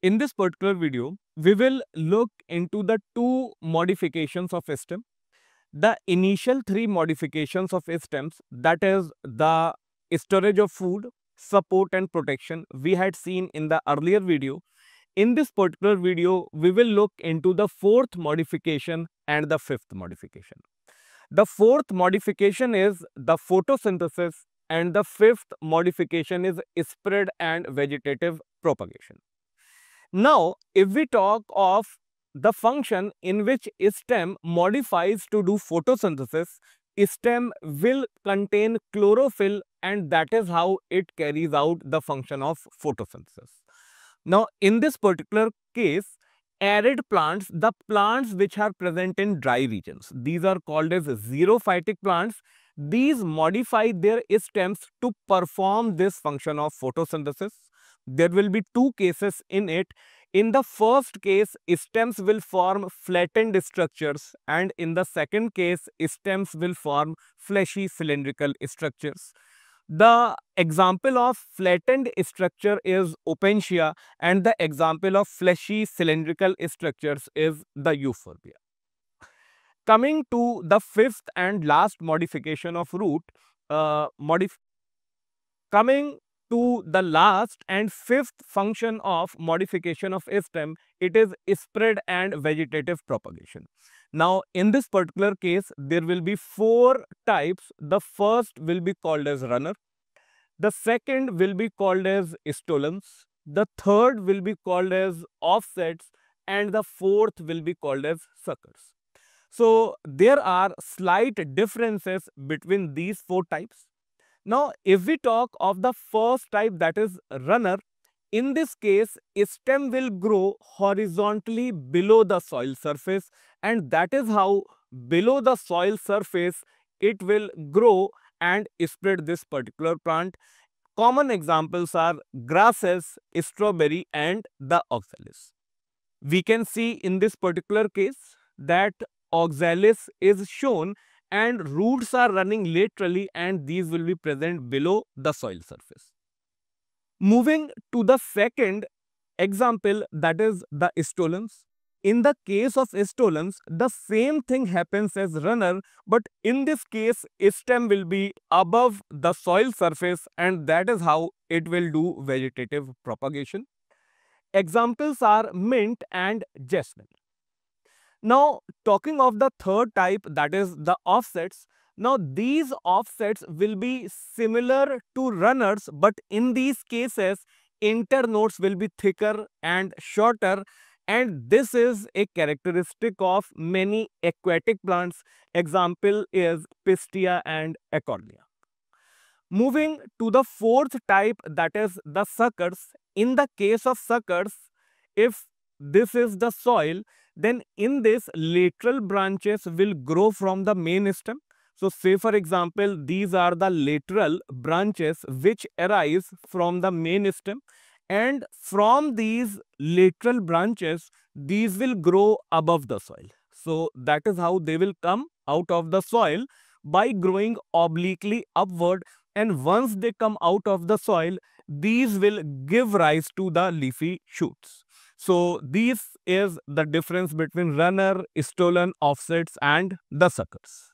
In this particular video, we will look into the two modifications of stem. The initial three modifications of stems, that is the storage of food, support and protection, we had seen in the earlier video. In this particular video, we will look into the fourth modification and the fifth modification. The fourth modification is the photosynthesis and the fifth modification is spread and vegetative propagation. Now, if we talk of the function in which stem modifies to do photosynthesis, stem will contain chlorophyll and that is how it carries out the function of photosynthesis. Now, in this particular case, arid plants, the plants which are present in dry regions, these are called as xerophytic plants. These modify their stems to perform this function of photosynthesis. There will be two cases in it. In the first case, stems will form flattened structures, and in the second case, stems will form fleshy cylindrical structures. The example of flattened structure is Opentia, and the example of fleshy cylindrical structures is the Euphorbia. Coming to the fifth and last modification of root, coming to the last and fifth function of modification of stem, it is spread and vegetative propagation. Now, in this particular case, there will be four types. The first will be called as runner. The second will be called as stolons. The third will be called as offsets. And the fourth will be called as suckers. So, there are slight differences between these four types. Now, if we talk of the first type, that is runner, in this case, stem will grow horizontally below the soil surface, and that is how below the soil surface it will grow and spread this particular plant. Common examples are grasses, strawberry and the oxalis. We can see in this particular case that oxalis is shown and roots are running laterally and these will be present below the soil surface. Moving to the second example, that is the stolons. In the case of stolons, the same thing happens as runner, but in this case, stem will be above the soil surface and that is how it will do vegetative propagation. Examples are mint and jasmine. Now, talking of the third type, that is the offsets. Now, these offsets will be similar to runners, but in these cases, internodes will be thicker and shorter, and this is a characteristic of many aquatic plants. Example is Pistia and Acordia. Moving to the fourth type, that is the suckers. In the case of suckers, if this is the soil, then in this lateral branches will grow from the main stem. So, say for example, these are the lateral branches which arise from the main stem, and from these lateral branches, these will grow above the soil. So, that is how they will come out of the soil by growing obliquely upward, and once they come out of the soil, these will give rise to the leafy shoots. So, this is the difference between runner, stolon, offsets and the suckers.